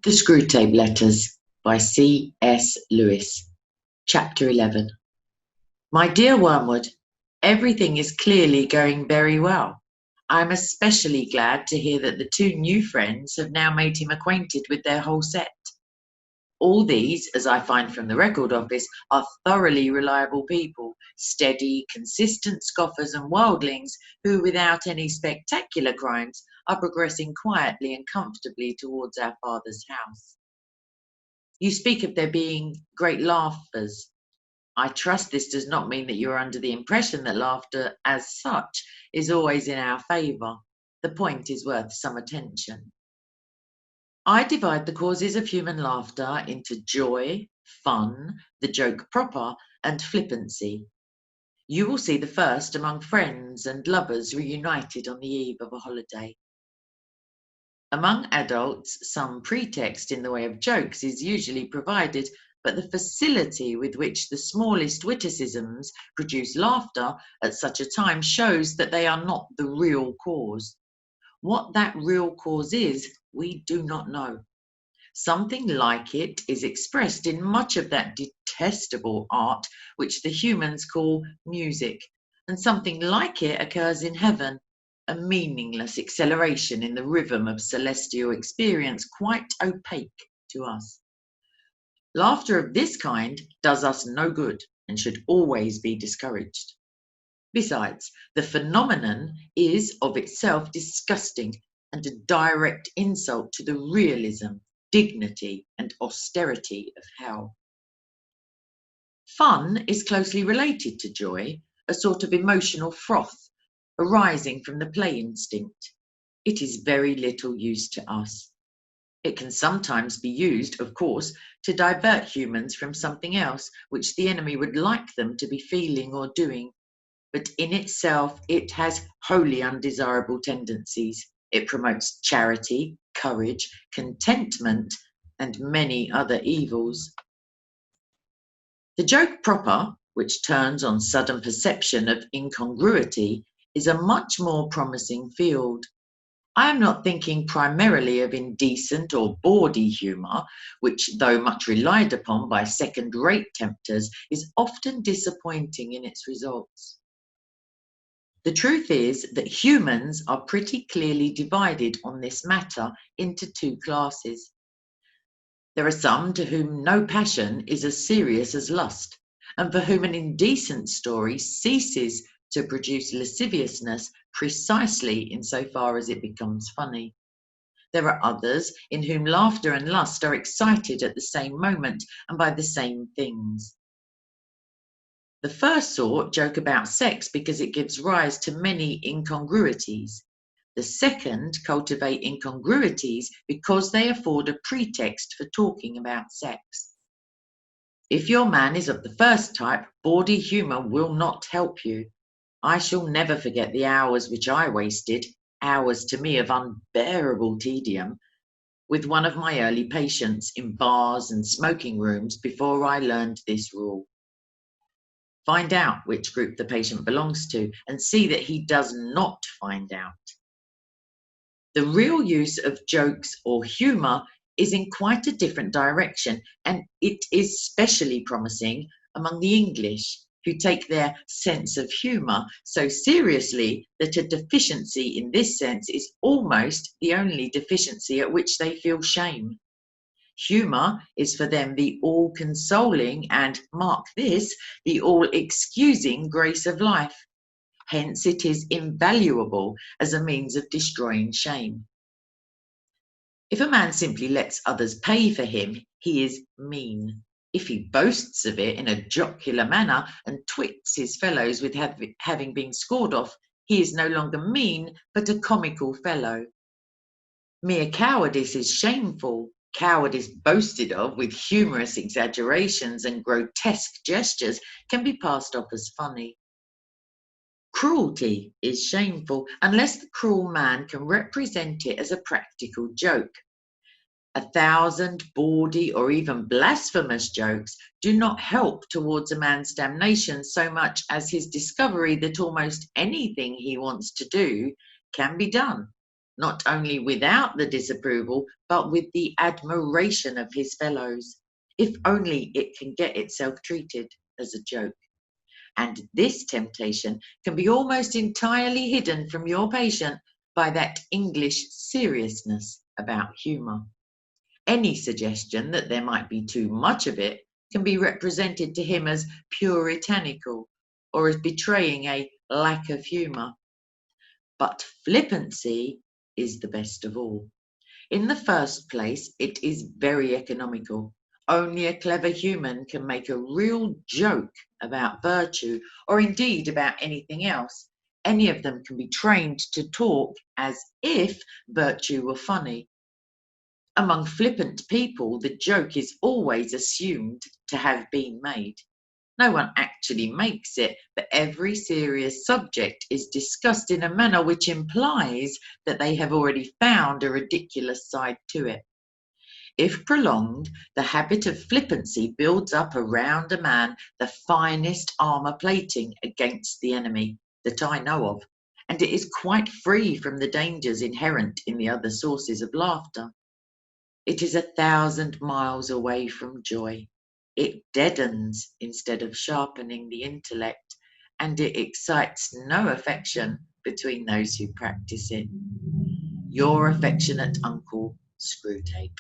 The Screwtape Letters by C.S. Lewis. Chapter 11. My dear Wormwood, everything is clearly going very well. I am especially glad to hear that the two new friends have now made him acquainted with their whole set. All these, as I find from the record office, are thoroughly reliable people, steady, consistent scoffers and wildlings who, without any spectacular crimes, are progressing quietly and comfortably towards our Father's house. You speak of there being great laughers. I trust this does not mean that you are under the impression that laughter as such is always in our favour. The point is worth some attention. I divide the causes of human laughter into joy, fun, the joke proper, and flippancy. You will see the first among friends and lovers reunited on the eve of a holiday. Among adults, some pretext in the way of jokes is usually provided, but the facility with which the smallest witticisms produce laughter at such a time shows that they are not the real cause. What that real cause is, we do not know. Something like it is expressed in much of that detestable art which the humans call music, and something like it occurs in heaven, a meaningless acceleration in the rhythm of celestial experience quite opaque to us. Laughter of this kind does us no good and should always be discouraged. Besides, the phenomenon is of itself disgusting and a direct insult to the realism, dignity, and austerity of hell. Fun is closely related to joy, a sort of emotional froth arising from the play instinct. It is very little use to us. It can sometimes be used, of course, to divert humans from something else which the enemy would like them to be feeling or doing, but in itself it has wholly undesirable tendencies. It promotes charity, courage, contentment, and many other evils. The joke proper, which turns on sudden perception of incongruity, is a much more promising field. I am not thinking primarily of indecent or bawdy humour, which, though much relied upon by second-rate tempters, is often disappointing in its results. The truth is that humans are pretty clearly divided on this matter into two classes. There are some to whom no passion is as serious as lust, and for whom an indecent story ceases to produce lasciviousness precisely in so far as it becomes funny. There are others in whom laughter and lust are excited at the same moment and by the same things. The first sort joke about sex because it gives rise to many incongruities. The second cultivate incongruities because they afford a pretext for talking about sex. If your man is of the first type, bawdy humour will not help you. I shall never forget the hours which I wasted, hours to me of unbearable tedium, with one of my early patients in bars and smoking rooms before I learned this rule. Find out which group the patient belongs to and see that he does not find out. The real use of jokes or humour is in quite a different direction, and it is specially promising among the English, who take their sense of humour so seriously that a deficiency in this sense is almost the only deficiency at which they feel shame. Humour is for them the all-consoling and, mark this, the all-excusing grace of life. Hence it is invaluable as a means of destroying shame. If a man simply lets others pay for him, he is mean. If he boasts of it in a jocular manner and twits his fellows with having been scored off, he is no longer mean, but a comical fellow. Mere cowardice is shameful. Cowardice boasted of with humorous exaggerations and grotesque gestures can be passed off as funny. Cruelty is shameful unless the cruel man can represent it as a practical joke. 1,000 bawdy or even blasphemous jokes do not help towards a man's damnation so much as his discovery that almost anything he wants to do can be done, not only without the disapproval, but with the admiration of his fellows, if only it can get itself treated as a joke. And this temptation can be almost entirely hidden from your patient by that English seriousness about humour. Any suggestion that there might be too much of it can be represented to him as puritanical or as betraying a lack of humour. But flippancy is the best of all. In the first place, it is very economical. Only a clever human can make a real joke about virtue, or indeed about anything else. Any of them can be trained to talk as if virtue were funny. Among flippant people, the joke is always assumed to have been made. No one actually makes it, but every serious subject is discussed in a manner which implies that they have already found a ridiculous side to it. If prolonged, the habit of flippancy builds up around a man the finest armour plating against the enemy that I know of, and it is quite free from the dangers inherent in the other sources of laughter. It is 1,000 miles away from joy. It deadens instead of sharpening the intellect, and it excites no affection between those who practice it. Your affectionate uncle, Screwtape.